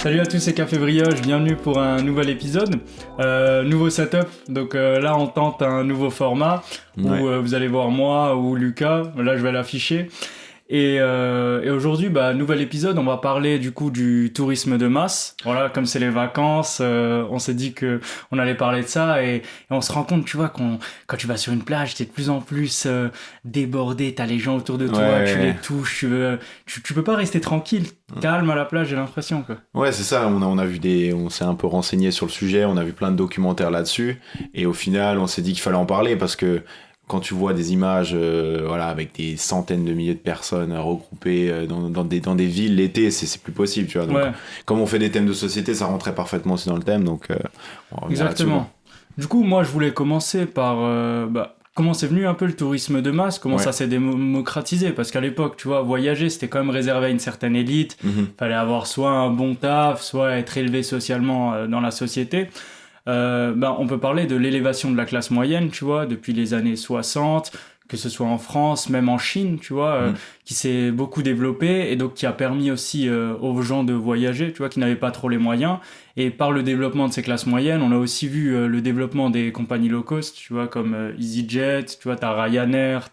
Salut à tous, c'est Café Brioche, bienvenue pour un nouvel épisode. Nouveau setup, donc là on tente un nouveau format où vous allez voir moi ou Lucas, là je vais l'afficher. Et aujourd'hui, nouvel épisode, on va parler du coup du tourisme de masse. Voilà, comme c'est les vacances, on s'est dit que on allait parler de ça et on se rend compte, tu vois, quand tu vas sur une plage, t'es de plus en plus débordé, t'as les gens autour de toi, tu les touches, tu peux pas rester tranquille, calme à la plage, j'ai l'impression quoi. Ouais, c'est ça, on s'est un peu renseigné sur le sujet, on a vu plein de documentaires là-dessus, et au final, on s'est dit qu'il fallait en parler parce que quand tu vois des images avec des centaines de milliers de personnes regroupées dans des villes l'été, c'est plus possible, tu vois. Donc, comme on fait des thèmes de société, ça rentrait parfaitement aussi dans le thème, donc on va revenir là-dessus. Exactement. Du coup, moi, je voulais commencer par comment c'est venu un peu le tourisme de masse, comment ça s'est démocratisé, parce qu'à l'époque, tu vois, voyager, c'était quand même réservé à une certaine élite. Fallait avoir soit un bon taf, soit être élevé socialement dans la société. On peut parler de l'élévation de la classe moyenne, tu vois, depuis les années 60, que ce soit en France, même en Chine, tu vois, qui s'est beaucoup développé et donc qui a permis aussi aux gens de voyager, tu vois, qui n'avaient pas trop les moyens. Et par le développement de ces classes moyennes, on a aussi vu le développement des compagnies low cost, tu vois, comme EasyJet, tu vois, t'as Ryanair,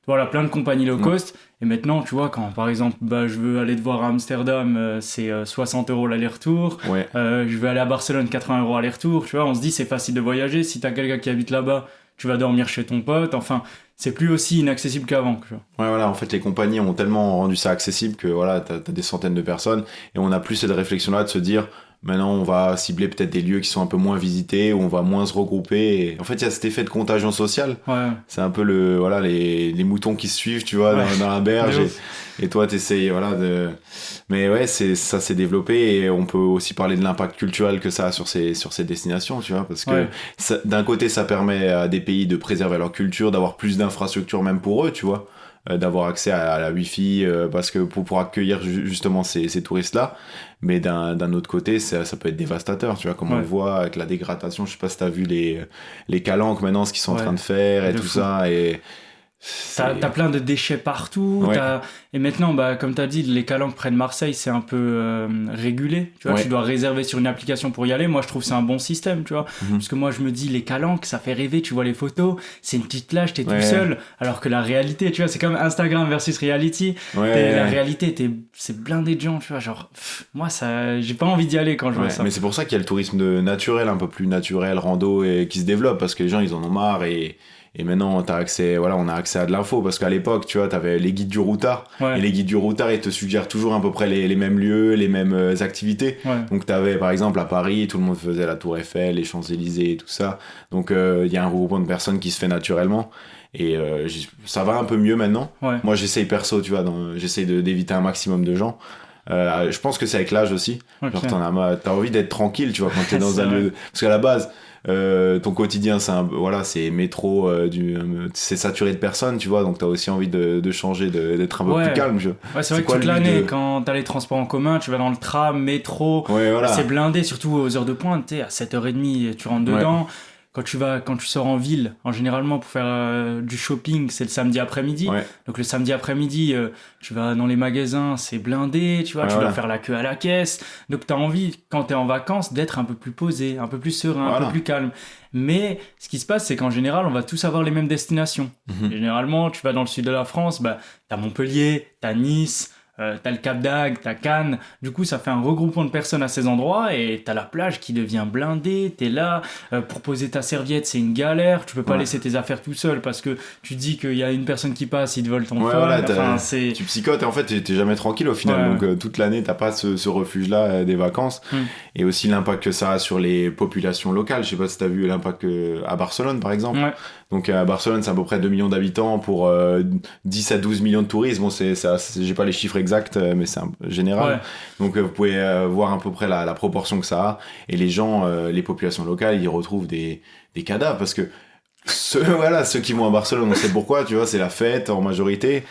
voilà, plein de compagnies low cost. Et maintenant, tu vois, quand par exemple, je veux aller te voir à Amsterdam, c'est 60 € l'aller-retour. Je veux aller à Barcelone, 80 € aller-retour. Tu vois, on se dit, c'est facile de voyager. Si t'as quelqu'un qui habite là-bas, tu vas dormir chez ton pote. Enfin, c'est plus aussi inaccessible qu'avant. Tu vois. Ouais, voilà, en fait, les compagnies ont tellement rendu ça accessible que voilà, t'as des centaines de personnes. Et on n'a plus cette réflexion-là de se dire, maintenant, on va cibler peut-être des lieux qui sont un peu moins visités, où on va moins se regrouper. Et en fait, il y a cet effet de contagion sociale. C'est un peu les moutons qui se suivent, tu vois, dans la berge. Et toi, t'essayes, Mais ouais, ça s'est développé et on peut aussi parler de l'impact culturel que ça a sur ces destinations, tu vois, parce que d'un côté, ça permet à des pays de préserver leur culture, d'avoir plus d'infrastructures même pour eux, tu vois. D'avoir accès à la Wi-Fi parce que pour accueillir justement ces touristes-là, mais d'un autre côté ça peut être dévastateur, tu vois, comme on le voit avec la dégradation. Je sais pas si t'as vu les calanques maintenant, ce qu'ils sont en train de faire et tout ça, et t'as plein de déchets partout, et maintenant, comme t'as dit, les calanques près de Marseille, c'est un peu régulé, tu vois, tu dois réserver sur une application pour y aller. Moi, je trouve que c'est un bon système, tu vois, parce que moi, je me dis, les calanques, ça fait rêver, tu vois les photos, c'est une petite plage, t'es tout seul, alors que la réalité, tu vois, c'est comme Instagram versus reality, la réalité, c'est blindé de gens, tu vois, genre, moi, j'ai pas envie d'y aller quand je vois ça. Mais c'est pour ça qu'il y a le tourisme naturel, un peu plus naturel, rando, et qui se développe, parce que les gens, ils en ont marre, et maintenant, on a accès à de l'info, parce qu'à l'époque, tu vois, t'avais les guides du routard, et les guides du routard, ils te suggèrent toujours à peu près les mêmes lieux, les mêmes activités. Donc, t'avais, par exemple, à Paris, tout le monde faisait la Tour Eiffel, les Champs-Élysées et tout ça. Donc, il y a un regroupement de personnes qui se fait naturellement. Et ça va un peu mieux maintenant. Moi, j'essaye perso, tu vois, j'essaye d'éviter un maximum de gens. Je pense que c'est avec l'âge aussi. Genre, t'as envie d'être tranquille, tu vois, quand t'es dans un lieu. Parce qu'à la base, ton quotidien, c'est métro, c'est saturé de personnes, tu vois, donc t'as aussi envie de changer, d'être un peu plus calme. C'est vrai que toute l'année, quand t'as les transports en commun, tu vas dans le tram, métro, c'est blindé, surtout aux heures de pointe, tu sais, à 7h30, tu rentres dedans. Quand tu sors en ville, généralement pour faire du shopping, c'est le samedi après-midi. Donc le samedi après-midi, tu vas dans les magasins, c'est blindé, tu vois, tu dois faire la queue à la caisse. Donc t'as envie, quand t'es en vacances, d'être un peu plus posé, un peu plus serein, un peu plus calme. Mais ce qui se passe, c'est qu'en général, on va tous avoir les mêmes destinations. Généralement, tu vas dans le sud de la France, t'as Montpellier, t'as Nice, t'as le Cap d'Agde, t'as Cannes. Du coup, ça fait un regroupement de personnes à ces endroits et t'as la plage qui devient blindée. T'es là, pour poser ta serviette, c'est une galère. Tu peux pas laisser tes affaires tout seul parce que tu dis qu'il y a une personne qui passe, il te vole ton phone. Tu psychotes et en fait, t'es jamais tranquille au final. Donc, toute l'année, t'as pas ce refuge-là des vacances. Et aussi l'impact que ça a sur les populations locales. Je sais pas si t'as vu l'impact à Barcelone, par exemple. Donc à Barcelone, c'est à peu près 2 millions d'habitants pour 10 à 12 millions de touristes. Bon, j'ai pas les chiffres exacts, mais c'est général. Donc vous pouvez voir à peu près la proportion que ça a. Et les gens, les populations locales, ils retrouvent des cadavres parce que ceux qui vont à Barcelone, on sait pourquoi, tu vois, c'est la fête en majorité,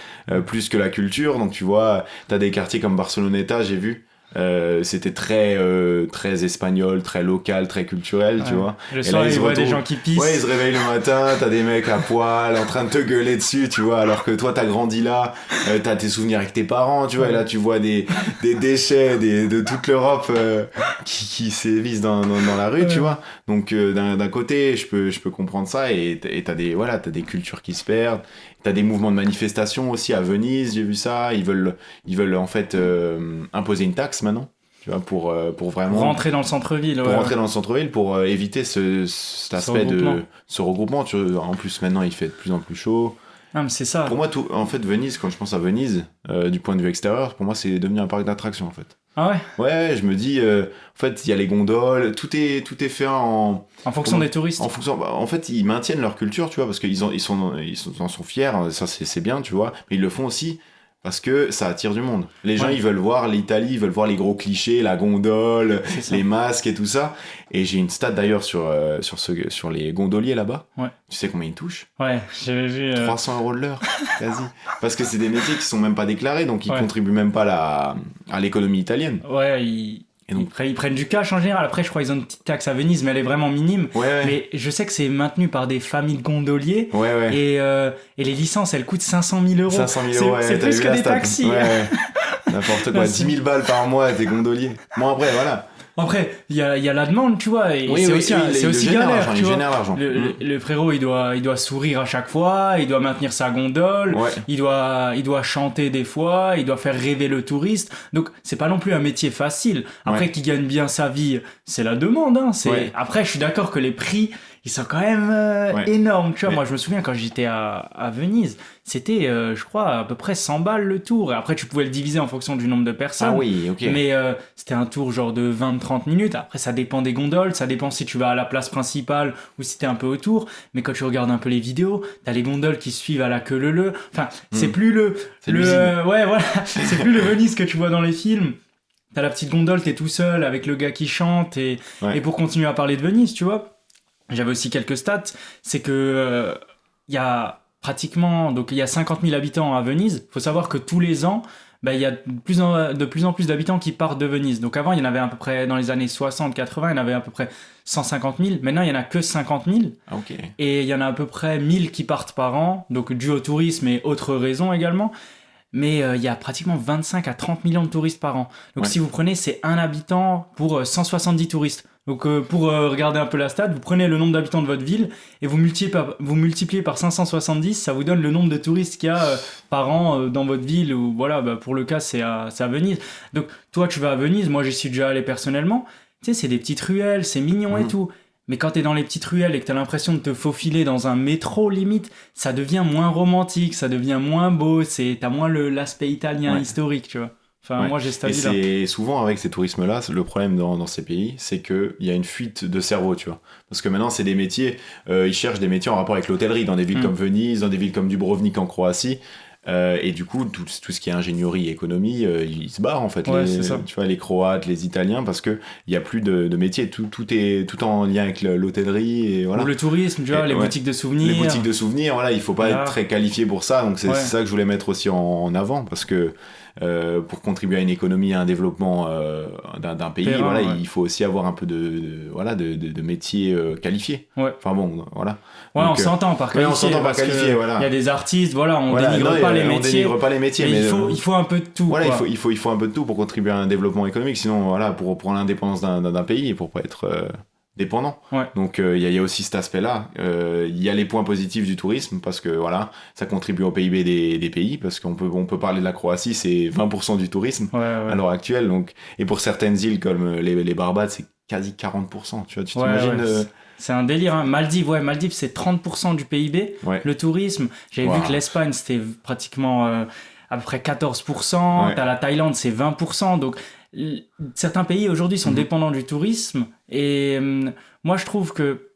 plus que la culture. Donc tu vois, t'as des quartiers comme Barceloneta, j'ai vu, C'était très espagnol, très local, très culturel, tu vois. Le soir, ils voient des gens qui pissent. Ouais, ils se réveillent le matin, t'as des mecs à poil en train de te gueuler dessus, tu vois, alors que toi, t'as grandi là, t'as tes souvenirs avec tes parents, tu vois, et là, tu vois des déchets de toute l'Europe qui sévissent dans la rue, tu vois. Donc, d'un côté, je peux comprendre ça, et t'as des cultures qui se perdent. T'as des mouvements de manifestation aussi à Venise, j'ai vu ça. Ils veulent en fait imposer une taxe maintenant, tu vois, pour vraiment rentrer dans le centre-ville. Rentrer dans le centre-ville, pour éviter cet aspect de ce regroupement. Tu vois, en plus, maintenant, il fait de plus en plus chaud. Ah, mais c'est ça. Pour moi, en fait, Venise, quand je pense à Venise, du point de vue extérieur, pour moi, c'est devenu un parc d'attractions, en fait. Ah ouais? Ouais, je me dis, en fait, il y a les gondoles, tout est fait en fonction des touristes. En fait, ils maintiennent leur culture, tu vois, parce qu'ils en sont fiers, ça c'est bien, tu vois, mais ils le font aussi parce que ça attire du monde. Les gens, ils veulent voir l'Italie, ils veulent voir les gros clichés, la gondole, les masques et tout ça. Et j'ai une stat d'ailleurs sur les gondoliers là-bas. Ouais. Tu sais combien ils touchent? Ouais, j'avais vu. 300 € de l'heure, quasi. Parce que c'est des métiers qui sont même pas déclarés, donc ils contribuent même pas à l'économie italienne. Ouais, et donc, ils prennent du cash en général. Après, je crois qu'ils ont une petite taxe à Venise, mais elle est vraiment minime. Ouais. Mais je sais que c'est maintenu par des familles de gondoliers. Ouais. Et les licences, elles coûtent 500 000 €. 500 000 €, c'est plus que des taxis. Ouais. N'importe quoi. 10 000 balles par mois, t'es gondolier. Bon, après, voilà. Après, il y a la demande, tu vois, et c'est aussi galère, tu vois. Génère l'argent. Le frérot, il doit sourire à chaque fois, il doit maintenir sa gondole, il doit chanter des fois, il doit faire rêver le touriste. Donc, c'est pas non plus un métier facile. Après, qu'il gagne bien sa vie, c'est la demande, hein. Après, je suis d'accord que les prix, ils sont quand même énormes, tu vois. Moi, je me souviens quand j'étais à Venise, c'était, je crois, à peu près 100 balles le tour. Et après, tu pouvais le diviser en fonction du nombre de personnes. Ah oui, ok. Mais c'était un tour genre de 20-30 minutes. Après, ça dépend des gondoles, ça dépend si tu vas à la place principale ou si t'es un peu autour. Mais quand tu regardes un peu les vidéos, t'as les gondoles qui suivent à la queue leu. Enfin, c'est plus c'est plus le Venise que tu vois dans les films. T'as la petite gondole, t'es tout seul avec le gars qui chante. Et pour continuer à parler de Venise, tu vois, j'avais aussi quelques stats. C'est que il y a pratiquement, donc il y a 50 000 habitants à Venise. Il faut savoir que tous les ans, il y a de plus en plus d'habitants qui partent de Venise. Donc avant, il y en avait à peu près, dans les années 60-80, il y en avait à peu près 150 000. Maintenant, il y en a que 50 000. Ah, ok. Et il y en a à peu près 1000 qui partent par an, donc dû au tourisme et autres raisons également. Mais il y a pratiquement 25 à 30 millions de touristes par an. Donc si vous prenez, c'est un habitant pour 170 touristes. Donc pour regarder un peu la stat, vous prenez le nombre d'habitants de votre ville et vous multipliez par 570, ça vous donne le nombre de touristes qu'il y a par an dans votre ville. Ou voilà, pour le cas, c'est à Venise. Donc toi, tu vas à Venise, moi j'y suis déjà allé personnellement. Tu sais, c'est des petites ruelles, c'est mignon et tout. Mais quand t'es dans les petites ruelles et que t'as l'impression de te faufiler dans un métro limite, ça devient moins romantique, ça devient moins beau, t'as moins l'aspect italien historique, tu vois. Enfin, moi, j'ai cette avis-là. Et c'est souvent avec ces tourismes-là, le problème dans ces pays, c'est qu'il y a une fuite de cerveau, tu vois. Parce que maintenant, c'est des métiers, ils cherchent des métiers en rapport avec l'hôtellerie, dans des villes comme Venise, dans des villes comme Dubrovnik en Croatie. Et du coup, tout ce qui est ingénierie et économie, ils se barrent en fait. Tu vois, les Croates, les Italiens, parce que il y a plus de métier. Tout est en lien avec l'hôtellerie et voilà. Ou le tourisme, tu vois, les boutiques de souvenirs. Les boutiques de souvenirs, voilà, il faut pas être très qualifié pour ça. Donc c'est ça que je voulais mettre aussi en avant, parce que pour contribuer à une économie, à un développement d'un pays, il faut aussi avoir un peu de métiers qualifiés. Enfin bon, voilà. Ouais, donc, on s'entend par qualifié. On s'entend par qualifié, voilà. Il y a des artistes, on dénigre pas les métiers. On dénigre pas les métiers, mais il faut un peu de tout. Voilà, il faut un peu de tout pour contribuer à un développement économique. Sinon, voilà, pour l'indépendance d'un pays et pour pas être dépendant. Donc il y a aussi cet aspect-là. Il y a les points positifs du tourisme, parce que voilà, ça contribue au PIB des pays, parce qu'on peut parler de la Croatie, c'est 20% du tourisme à l'heure actuelle. Donc, et pour certaines îles comme les Barbades, c'est quasi 40%. Tu vois, tu t'imagines. C'est un délire, hein. Maldives, c'est 30% du PIB. Le tourisme, j'avais vu que l'Espagne, c'était pratiquement à peu près 14%. T'as la Thaïlande, c'est 20%. Donc, certains pays aujourd'hui sont dépendants du tourisme. Et moi, je trouve que,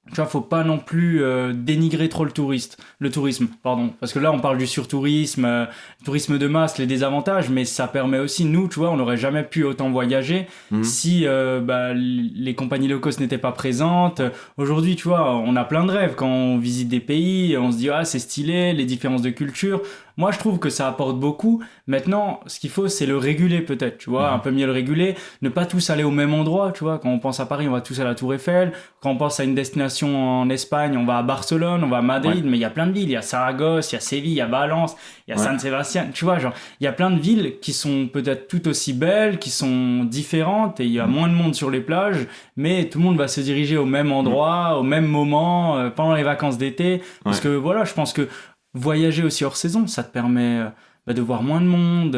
tu vois, faut pas non plus dénigrer trop le tourisme, pardon. Parce que là, on parle du surtourisme, tourisme de masse, les désavantages, mais ça permet aussi, nous, tu vois, on n'aurait jamais pu autant voyager si les compagnies low cost n'étaient pas présentes. Aujourd'hui, tu vois, on a plein de rêves quand on visite des pays, on se dit, ah, c'est stylé, les différences de culture. moi je trouve que ça apporte beaucoup. Maintenant, ce qu'il faut, c'est le réguler peut-être, tu vois, un peu mieux le réguler, ne pas tous aller au même endroit, tu vois. Quand on pense à Paris, on va tous à la Tour Eiffel. Quand on pense à une destination en Espagne, on va à Barcelone, on va à Madrid, mais il y a plein de villes. Il y a Saragosse, il y a Séville, il y a Valence, il y a San Sebastián, tu vois, genre, il y a plein de villes qui sont peut-être tout aussi belles, qui sont différentes, et il y a moins de monde sur les plages, mais tout le monde va se diriger au même endroit, au même moment, pendant les vacances d'été. Parce que voilà, je pense que voyager aussi hors saison, ça te permet de voir moins de monde,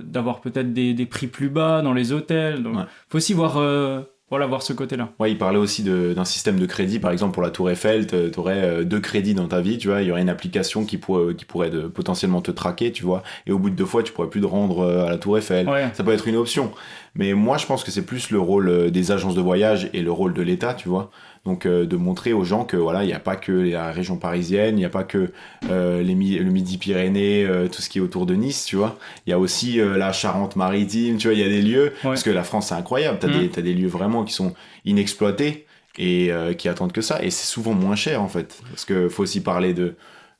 d'avoir peut-être des prix plus bas dans les hôtels. Donc, faut aussi voir ce côté-là. Ouais, il parlait aussi d'un système de crédit. Par exemple, pour la Tour Eiffel, tu aurais 2 crédits dans ta vie, tu vois. Il y aurait une application qui pourrait potentiellement te traquer, tu vois. Et au bout de 2 fois, tu pourrais plus te rendre à la Tour Eiffel. Ouais. Ça peut être une option. Mais moi, je pense que c'est plus le rôle des agences de voyage et le rôle de l'État, tu vois. Donc, de montrer aux gens que voilà, il n'y a pas que la région parisienne, il n'y a pas que le Midi-Pyrénées, tout ce qui est autour de Nice, tu vois. Il y a aussi la Charente-Maritime, tu vois, il y a des lieux. Parce que la France, c'est incroyable. T'as des lieux vraiment qui sont inexploités et qui attendent que ça. Et c'est souvent moins cher, en fait. Parce qu'il faut aussi parler de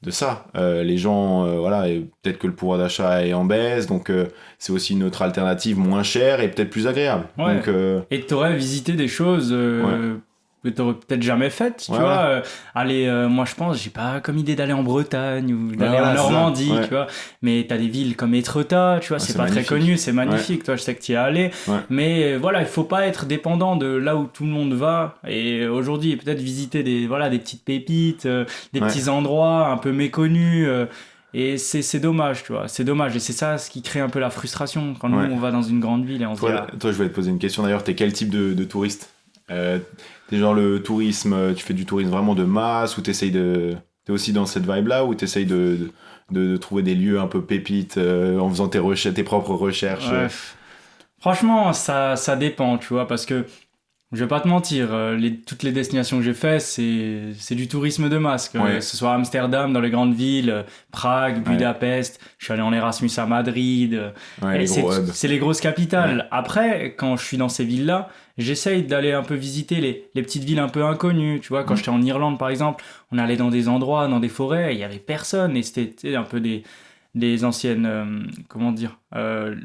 ça. Les gens, voilà, et peut-être que le pouvoir d'achat est en baisse, donc c'est aussi une autre alternative moins chère et peut-être plus agréable. Ouais. Donc, et tu aurais visité des choses que tu n'aurais peut-être jamais faites, tu vois. Moi, je pense, j'ai pas comme idée d'aller en Bretagne ou d'aller en Normandie, tu vois. Mais tu as des villes comme Étretat, tu vois, c'est pas très connu, c'est magnifique, toi, je sais que tu y es allé. Mais voilà, il faut pas être dépendant de là où tout le monde va. Et aujourd'hui, peut-être visiter des petites pépites, des petits endroits un peu méconnus. Et c'est dommage, tu vois, c'est dommage. Et c'est ça ce qui crée un peu la frustration quand nous, on va dans une grande ville et on se dit... Toi, je voulais te poser une question d'ailleurs, t'es quel type de touriste? T'es genre le tourisme, tu fais du tourisme vraiment de masse ou t'es aussi dans cette vibe-là ou t'essayes de trouver des lieux un peu pépites en faisant tes propres recherches? Franchement, ça dépend, tu vois, parce que je vais pas te mentir, toutes les destinations que j'ai fait, c'est du tourisme de masse, que ce soit Amsterdam, dans les grandes villes, Prague, Budapest, je suis allé en Erasmus à Madrid, c'est les grosses capitales. Après, quand je suis dans ces villes-là, j'essaye d'aller un peu visiter les petites villes un peu inconnues, tu vois, quand j'étais en Irlande par exemple, on allait dans des endroits, dans des forêts, il y avait personne, et c'était un peu des anciennes,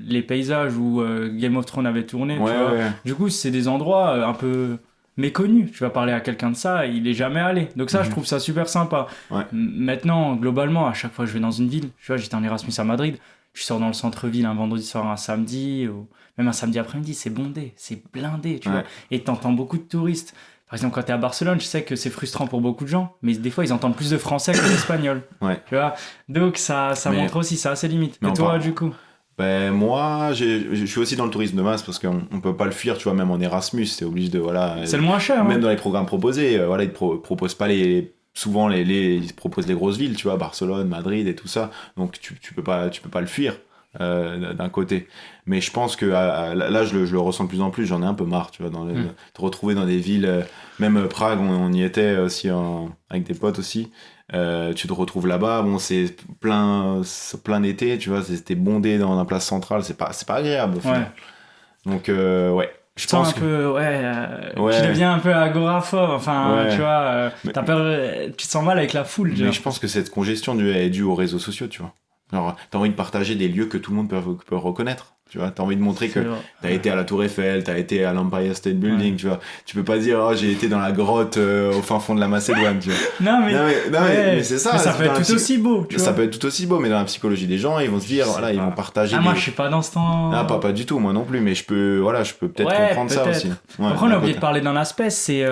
les paysages où Game of Thrones avait tourné, tu vois. Du coup, c'est des endroits un peu méconnus. Tu vas parler à quelqu'un de ça, il est jamais allé. Donc ça, je trouve ça super sympa. Maintenant, globalement, à chaque fois que je vais dans une ville, tu vois, j'étais en Erasmus à Madrid, je sors dans le centre-ville un vendredi soir, un samedi, ou même un samedi après-midi, c'est bondé, c'est blindé, tu vois. Et t'entends beaucoup de touristes. Par exemple, quand t'es à Barcelone, je sais que c'est frustrant pour beaucoup de gens, mais des fois, ils entendent plus de français que d'espagnol. Tu vois. Donc, ça montre aussi, ça a ses limites. Et toi, du coup? Ben, moi, je suis aussi dans le tourisme de masse parce qu'on peut pas le fuir, tu vois, même en Erasmus, t'es obligé de, voilà... C'est le moins cher. Même dans les programmes proposés, voilà, ils te proposent pas souvent ils te proposent les grosses villes, tu vois, Barcelone, Madrid et tout ça. Donc, tu peux pas le fuir. D'un côté, mais je pense que là je le ressens de plus en plus, j'en ai un peu marre, tu vois, te retrouver dans des villes, même Prague, on y était aussi avec des potes aussi, tu te retrouves là-bas, bon, c'est plein été, tu vois, c'était bondé dans la place centrale, c'est pas agréable au final. Donc je pense un peu, tu deviens un peu agoraphobe, enfin, tu vois, t'as peur, tu te sens mal avec la foule. Mais je pense que cette congestion est due aux réseaux sociaux, tu vois. Genre, t'as envie de partager des lieux que tout le monde peut reconnaître, tu vois. T'as envie de montrer que t'as été à la Tour Eiffel, t'as été à l'Empire State Building, tu vois. Tu peux pas dire, oh, j'ai été dans la grotte au fin fond de la Macédoine, tu vois. Non, mais c'est ça. Mais ça peut être tout aussi beau, tu vois. Ça peut être tout aussi beau, mais dans la psychologie des gens, ils vont se dire, voilà, ils vont partager. Moi, je suis pas dans ce temps. Ah, pas du tout, moi non plus, mais je peux peut-être comprendre ça aussi. Après, on a oublié de parler d'un aspect, c'est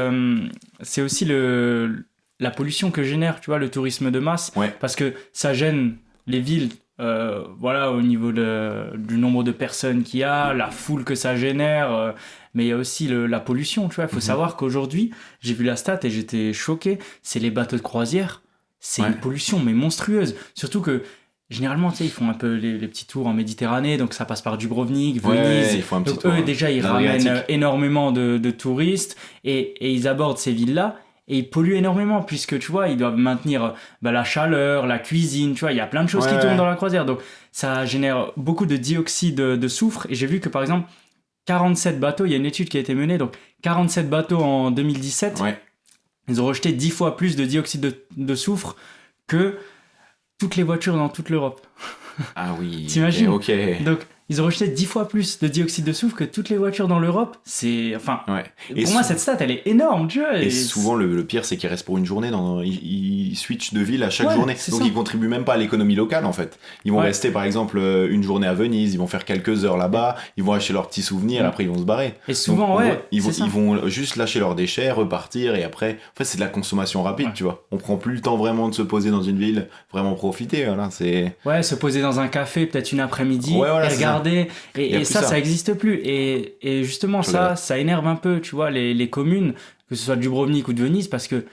aussi la pollution que génère, tu vois, le tourisme de masse. Parce que ça gêne les villes, au niveau du nombre de personnes qu'il y a, la foule que ça génère, mais il y a aussi la pollution, tu vois. Il faut savoir qu'aujourd'hui, j'ai vu la stat et j'étais choqué, c'est les bateaux de croisière, c'est une pollution mais monstrueuse, surtout que généralement, tu sais, ils font un peu les petits tours en Méditerranée, donc ça passe par Dubrovnik, Venise. Ils font un petit donc tour, eux, déjà, ils ramènent énormément de touristes et ils abordent ces villes-là. Et ils polluent énormément puisque tu vois ils doivent maintenir la chaleur, la cuisine, tu vois, il y a plein de choses qui tournent dans la croisière, donc ça génère beaucoup de dioxyde de soufre. Et j'ai vu que par exemple 47 bateaux, il y a une étude qui a été menée, donc 47 bateaux en 2017, ils ont rejeté 10 fois plus de dioxyde de soufre que toutes les voitures dans toute l'Europe. Ah oui. T'imagines? Ok. Donc, ils ont rejeté 10 fois plus de dioxyde de soufre que toutes les voitures dans l'Europe. C'est... Enfin, pour moi, cette stat, elle est énorme, tu vois. Et souvent, le pire, c'est qu'ils restent pour une journée. Ils switchent de ville à chaque journée. Donc, ils contribuent même pas à l'économie locale, en fait. Ils vont rester, par exemple, une journée à Venise. Ils vont faire quelques heures là-bas. Ils vont acheter leurs petits souvenirs. Après, ils vont se barrer. Et souvent, donc, ils vont juste lâcher leurs déchets, repartir. Et après, en fait, c'est de la consommation rapide, tu vois. On prend plus le temps vraiment de se poser dans une ville, vraiment profiter. Voilà, c'est... Ouais, se poser dans un café, peut-être une après-midi, et regarder... Et ça existe plus. Et justement, ça énerve un peu, tu vois, les communes, que ce soit de Dubrovnik ou de Venise, parce que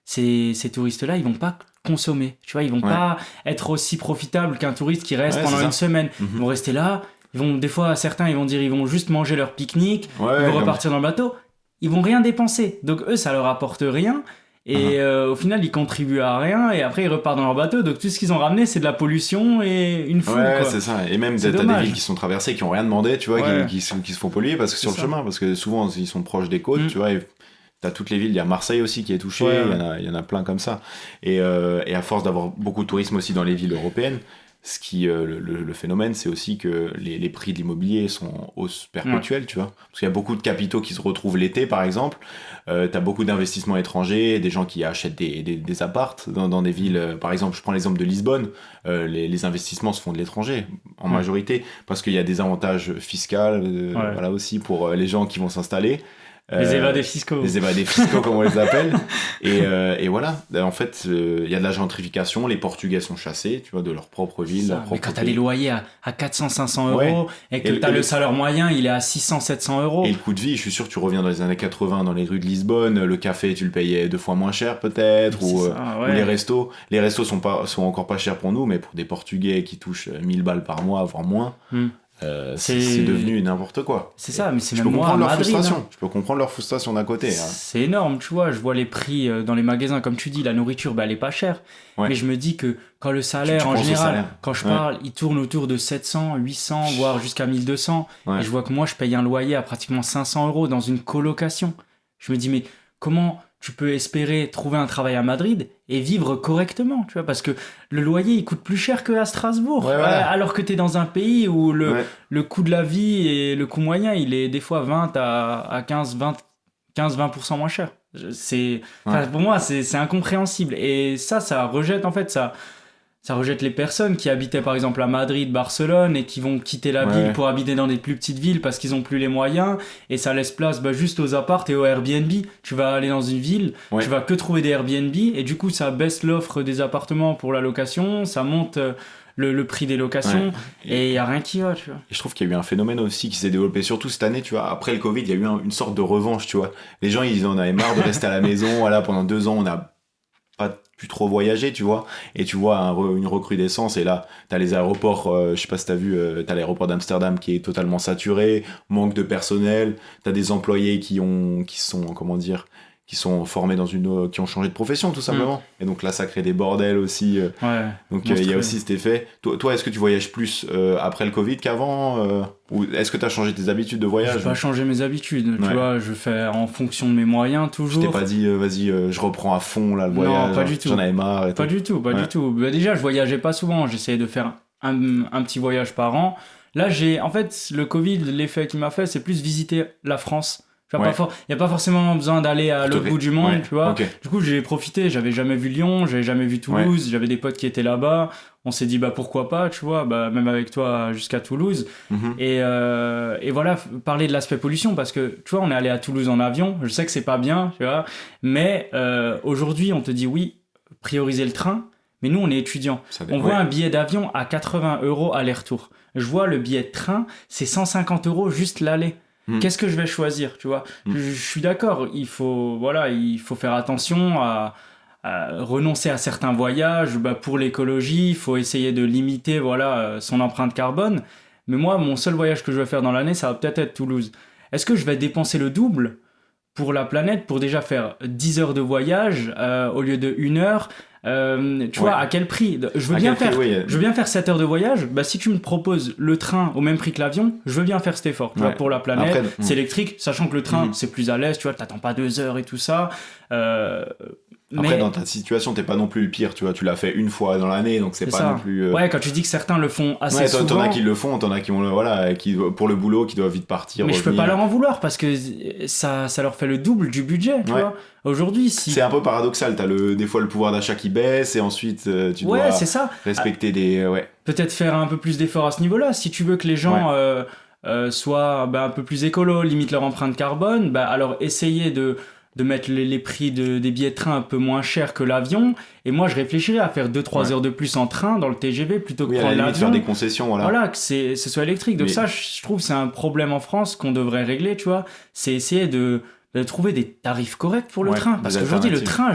ces touristes-là, ils vont pas consommer. Tu vois, ils vont pas être aussi profitables qu'un touriste qui reste pendant une semaine. Ils vont rester là. Des fois, certains, ils vont dire, ils vont juste manger leur pique-nique, ils vont repartir dans le bateau. Ils vont rien dépenser. Donc, eux, ça leur apporte rien. Et au final, ils contribuent à rien et après ils repartent dans leur bateau. Donc tout ce qu'ils ont ramené, c'est de la pollution et une foule. Ouais, quoi. C'est ça. Et même t'as des villes qui sont traversées, qui ont rien demandé, tu vois, qui se font polluer parce que sur le chemin, parce que souvent ils sont proches des côtes, tu vois. Et t'as toutes les villes. Il y a Marseille aussi qui est touchée. Il y en a plein comme ça. Et à force d'avoir beaucoup de tourisme aussi dans les villes européennes. Ce qui, le phénomène, c'est aussi que les prix de l'immobilier sont en hausse perpétuelle, tu vois. Parce qu'il y a beaucoup de capitaux qui se retrouvent l'été, par exemple. T'as beaucoup d'investissements étrangers, des gens qui achètent des appartes dans des villes. Par exemple, je prends l'exemple de Lisbonne. Les investissements se font de l'étranger, en majorité, parce qu'il y a des avantages fiscaux, voilà aussi, pour les gens qui vont s'installer. Les évadés fiscaux. Les évadés fiscaux, comme on les appelle. Et voilà. En fait, il y a de la gentrification. Les Portugais sont chassés, tu vois, de leur propre ville. Mais quand t'as des loyers à 400-500 euros et que t'as le salaire moyen, il est à 600-700 euros. Et le coût de vie, je suis sûr que tu reviens dans les années 80 dans les rues de Lisbonne. Le café, tu le payais 2 fois moins cher, peut-être. Ou les restos. Les restos sont encore pas chers pour nous, mais pour des Portugais qui touchent 1000 balles par mois, voire moins. C'est devenu n'importe quoi. C'est ça, mais c'est même moi à Madrid. Je peux comprendre leur frustration d'un côté. C'est énorme, tu vois. Je vois les prix dans les magasins, comme tu dis, la nourriture, elle est pas chère. Mais je me dis que quand le salaire, en général, quand je parle, il tourne autour de 700, 800, voire jusqu'à 1200. Et je vois que moi, je paye un loyer à pratiquement 500 euros dans une colocation. Je me dis, mais comment tu peux espérer trouver un travail à Madrid et vivre correctement, tu vois, parce que le loyer, il coûte plus cher qu'à Strasbourg, alors que tu es dans un pays où le coût de la vie et le coût moyen, il est des fois 20 à 15-20% moins cher. Pour moi, c'est incompréhensible. Et ça rejette, en fait, ça rejette les personnes qui habitaient par exemple à Madrid, Barcelone et qui vont quitter la ville pour habiter dans des plus petites villes parce qu'ils n'ont plus les moyens et ça laisse place juste aux apparts et aux Airbnb. Tu vas aller dans une ville, tu vas que trouver des Airbnb et du coup ça baisse l'offre des appartements pour la location, ça monte le prix des locations et il n'y a rien qui va, tu vois. Et je trouve qu'il y a eu un phénomène aussi qui s'est développé surtout cette année, tu vois. Après le Covid, il y a eu une sorte de revanche, tu vois. Les gens, ils en avaient marre de rester à la maison. Voilà, pendant 2 ans, on n'a pas pu trop voyager, tu vois, et tu vois une recrudescence et là t'as les aéroports, je sais pas si t'as vu, t'as l'aéroport d'Amsterdam qui est totalement saturé, manque de personnel, t'as des employés qui sont formés qui ont changé de profession tout simplement, et donc là ça crée des bordels aussi, donc il y a aussi cet effet. Toi est-ce que tu voyages plus après le Covid qu'avant, ou est-ce que tu as changé tes habitudes de voyage? Je vais pas changer mes habitudes, tu vois, je fais en fonction de mes moyens toujours. Je t'ai pas dit vas-y je reprends à fond là le voyage, non, pas du tout. J'en avais marre et pas du tout. Bah, déjà je voyageais pas souvent, j'essayais de faire un petit voyage par an. Là en fait le Covid, l'effet qu'il m'a fait c'est plus visiter la France. Il n'y a pas forcément besoin d'aller à l'autre bout du monde, tu vois. Du coup, j'ai profité, j'avais jamais vu Lyon, j'avais jamais vu Toulouse, j'avais des potes qui étaient là-bas. On s'est dit, pourquoi pas, tu vois, même avec toi jusqu'à Toulouse. Et voilà, parler de l'aspect pollution, parce que, tu vois, on est allé à Toulouse en avion, je sais que c'est pas bien, tu vois, mais aujourd'hui, on te dit, oui, prioriser le train, mais nous, on est étudiants. On voit un billet d'avion à 80 € aller-retour. Je vois le billet de train, c'est 150 € juste l'aller. Qu'est-ce que je vais choisir, tu vois? Je suis d'accord, il faut faire attention à renoncer à certains voyages, pour l'écologie, il faut essayer de limiter son empreinte carbone. Mais moi, mon seul voyage que je vais faire dans l'année, ça va peut-être être Toulouse. Est-ce que je vais dépenser le double pour la planète pour déjà faire 10 heures de voyage au lieu de 1 heure? Tu vois, à quel prix? Je veux bien faire 7 heures de voyage. Si tu me proposes le train au même prix que l'avion, je veux bien faire cet effort. Tu vois, pour la planète, c'est électrique, sachant que le train, c'est plus à l'aise, tu vois, t'attends pas 2 heures et tout ça. Après, dans ta situation, t'es pas non plus le pire, tu vois, tu l'as fait une fois dans l'année, donc c'est pas ça. non plus... Ouais, quand tu dis que certains le font assez souvent... T'en as qui le font, t'en as qui ont, voilà, qui, pour le boulot, qui doivent vite partir, mais revenir. je peux pas leur en vouloir, parce que ça leur fait le double du budget, tu vois. Aujourd'hui, si... C'est un peu paradoxal, t'as des fois le pouvoir d'achat qui baisse, et ensuite tu dois c'est ça. respecter des... Peut-être faire un peu plus d'efforts à ce niveau-là, si tu veux que les gens... soient un peu plus écolo, limite leur empreinte carbone, alors essayer de mettre les prix des billets de train un peu moins chers que l'avion, et moi je réfléchirais à faire 2-3 heures de plus en train dans le TGV plutôt que prendre l'avion. Faire des concessions, voilà. Que ce soit électrique. Donc ça, je trouve c'est un problème en France qu'on devrait régler, tu vois, c'est essayer de trouver des tarifs corrects pour le train, parce qu'aujourd'hui le train,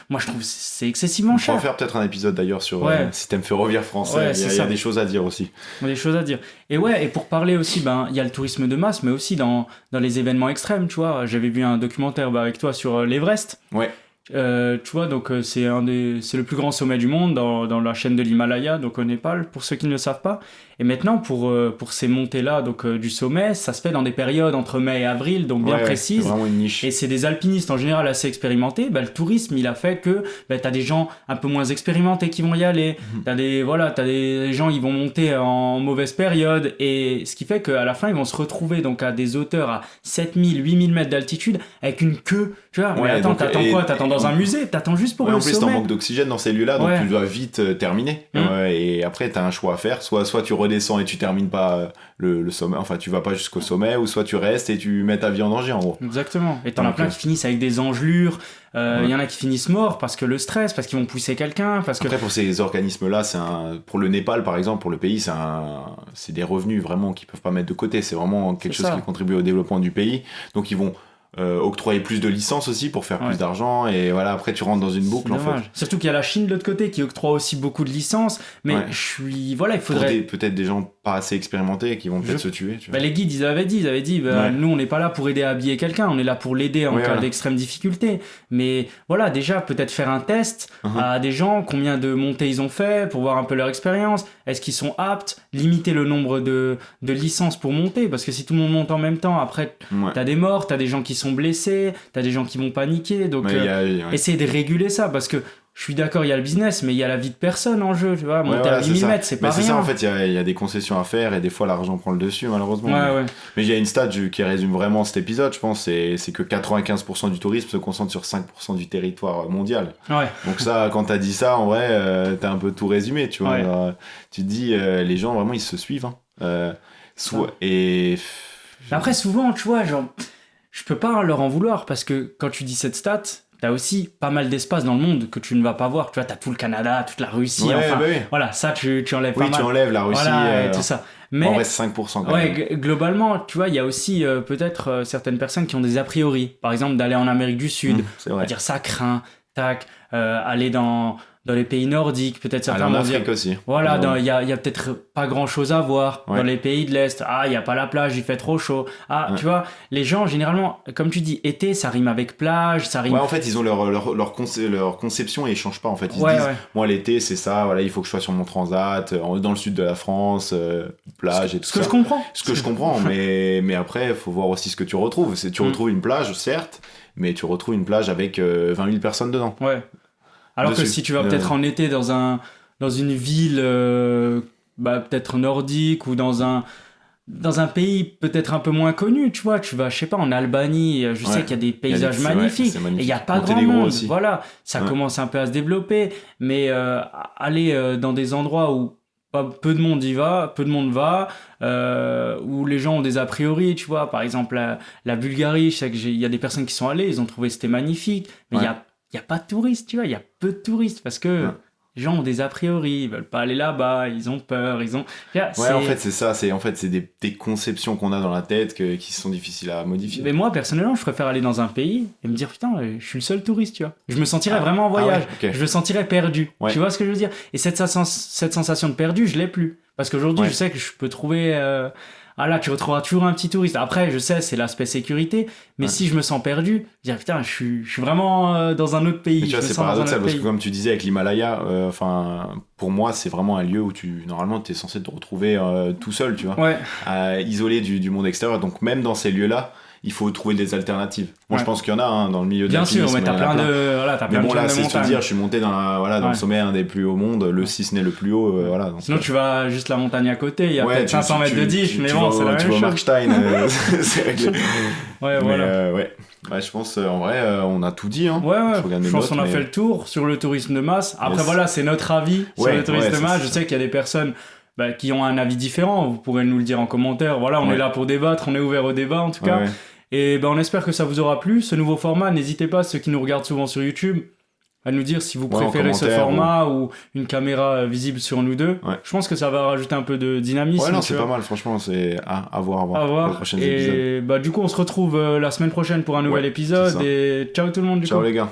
moi je trouve c'est excessivement cher. On va faire peut-être un épisode d'ailleurs sur le système ferroviaire français, il y a des choses à dire aussi. Des choses à dire. Et pour parler aussi, il y a le tourisme de masse, mais aussi dans les événements extrêmes, tu vois. J'avais vu un documentaire avec toi sur l'Everest. Ouais. Tu vois, donc c'est le plus grand sommet du monde dans la chaîne de l'Himalaya, donc au Népal, pour ceux qui ne le savent pas. Et maintenant, pour ces montées-là du sommet, ça se fait dans des périodes entre mai et avril, donc bien précises. C'est vraiment une niche. Et c'est des alpinistes en général assez expérimentés. Le tourisme, il a fait que t'as des gens un peu moins expérimentés qui vont y aller. T'as des gens, ils vont monter en mauvaise période. Et ce qui fait qu'à la fin, ils vont se retrouver donc à des hauteurs à 7000, 8000 mètres d'altitude avec une queue. Tu vois, mais attends, t'attends quoi ? T'attends dans un musée ? T'attends juste pour le sommet. En plus, t'en manques d'oxygène dans ces lieux-là, donc tu dois vite terminer. Et après, t'as un choix à faire. Soit tu redescends et tu termines pas le sommet, enfin tu vas pas jusqu'au sommet, ou soit tu restes et tu mets ta vie en danger en gros. Exactement. Et t'en as plein qui finissent avec des engelures, y en a qui finissent morts parce que le stress, parce qu'ils vont pousser quelqu'un, parce que... Après pour ces organismes-là, pour le Népal par exemple, pour le pays, c'est des revenus vraiment qu'ils peuvent pas mettre de côté, c'est vraiment quelque chose qui contribue au développement du pays, donc ils vont octroyer plus de licences aussi pour faire plus d'argent, et voilà, après tu rentres dans une boucle en fait. Surtout qu'il y a la Chine de l'autre côté qui octroie aussi beaucoup de licences, mais il faudrait peut-être des gens pas assez expérimentés qui vont peut-être se tuer, tu vois. Les guides ils avaient dit nous on n'est pas là pour aider à habiller quelqu'un, on est là pour l'aider en cas d'extrême difficulté, mais voilà, déjà peut-être faire un test à des gens, combien de montées ils ont fait pour voir un peu leur expérience, est-ce qu'ils sont aptes, limiter le nombre de licences pour monter, parce que si tout le monde monte en même temps, après t'as des morts, t'as des gens qui sont blessés, t'as des gens qui vont paniquer, donc essayer de réguler ça, parce que je suis d'accord, il y a le business, mais il y a la vie de personne en jeu, tu vois, monter à 8000 mètres, c'est pas rien. C'est ça, en fait, il y a des concessions à faire, et des fois l'argent prend le dessus, malheureusement. Mais il y a une stat qui résume vraiment cet épisode, je pense, c'est que 95% du tourisme se concentre sur 5% du territoire mondial. Donc ça, quand t'as dit ça, en vrai, t'as un peu tout résumé, tu vois. Alors, tu te dis, les gens, vraiment, ils se suivent. Après, souvent, tu vois, genre... Je peux pas leur en vouloir, parce que quand tu dis cette stat, t'as aussi pas mal d'espace dans le monde que tu ne vas pas voir. Tu vois, t'as tout le Canada, toute la Russie, voilà, ça tu enlèves pas mal. Oui, tu enlèves la Russie, et tout ça. Mais en reste 5% quand même. Globalement, tu vois, il y a aussi peut-être certaines personnes qui ont des a priori. Par exemple, d'aller en Amérique du Sud, dire ça craint, aller dans les pays nordiques, peut-être certains en Afrique aussi. Voilà, il y a peut-être pas grand-chose à voir dans les pays de l'Est. Il y a pas la plage, il fait trop chaud. Tu vois, les gens, généralement, comme tu dis, été, ça rime avec plage, ça rime... en fait, ils ont leur conception et ils changent pas, en fait. Ils se disent, moi, l'été, c'est ça, voilà, il faut que je sois sur mon transat, dans le sud de la France, plage et tout ça. Ce que je comprends. Ce que je comprends, mais après, il faut voir aussi ce que tu retrouves. Tu retrouves une plage, certes, mais tu retrouves une plage avec 20 000 personnes dedans. Alors que si tu vas peut-être en été dans une ville peut-être nordique, ou dans un pays peut-être un peu moins connu, tu vois, tu vas, je sais pas, en Albanie, je sais qu'il y a des paysages magnifiques, et il y a pas grand monde, voilà, ça commence un peu à se développer, mais aller dans des endroits où peu de monde va, où les gens ont des a priori, tu vois, par exemple la Bulgarie, je sais qu'il y a des personnes qui sont allées, ils ont trouvé c'était magnifique, mais il n'y a pas de touristes, tu vois, il y a peu de touristes, parce que les gens ont des a priori, ils veulent pas aller là-bas, ils ont peur, en fait c'est ça, c'est des conceptions qu'on a dans la tête qui sont difficiles à modifier. Mais moi personnellement, je préfère aller dans un pays et me dire putain, je suis le seul touriste, tu vois. Je me sentirais vraiment en voyage, je me sentirais perdu. Tu vois ce que je veux dire? Et cette sensation de perdu, je l'ai plus, parce qu'aujourd'hui, je sais que je peux trouver là, tu retrouveras toujours un petit touriste. Après, je sais, c'est l'aspect sécurité, mais si je me sens perdu, je dis putain, je suis vraiment dans un autre pays. Mais tu vois, c'est paradoxal, parce que comme tu disais avec l'Himalaya, pour moi, c'est vraiment un lieu où normalement, tu es censé te retrouver tout seul, tu vois, isolé du monde extérieur. Donc même dans ces lieux-là, il faut trouver des alternatives. Moi, Ouais. je pense qu'il y en a hein, dans le milieu de Bien sûr, l'alpinisme, mais t'as il y en a plein de. Voilà, t'as plein Mais bon, de là, chaînes c'est de se dire, montagne. je suis monté dans le Ouais. sommet un des plus hauts au monde, si ce n'est le plus haut, voilà. Donc, Sinon, tu vas juste la montagne à côté, il y a ouais, peut-être 500 mètres de diff, mais bon, c'est la même Tu vas au chose. Markstein, c'est réglé. Ouais, Mais, voilà. ouais. Ouais, je pense, en vrai, on a tout dit. Hein. Ouais, Je regarde mes je pense notes, qu'on a mais- fait le tour sur le tourisme de masse. Après, Yes. voilà, c'est notre avis sur Ouais, le tourisme ouais, de c'est masse. ça. Je sais qu'il y a des personnes qui ont un avis différent. Vous pourrez nous le dire en commentaire. Voilà, on Ouais. est là pour débattre, on est ouvert au débat en tout Ouais, cas. ouais. Et on espère que ça vous aura plu. Ce nouveau format, n'hésitez pas, ceux qui nous regardent souvent sur YouTube, à nous dire si vous Ouais, en préférez ce commentaire, format ou une caméra visible sur nous deux. Ouais. Je pense que ça va rajouter un peu de dynamisme. Ouais, non, tu c'est vois. pas mal, franchement, c'est à voir À pour les voir. prochains épisodes. Et du coup, on se retrouve la semaine prochaine pour un nouvel Ouais, épisode. c'est ça. Et ciao tout le monde du Ciao coup. les gars.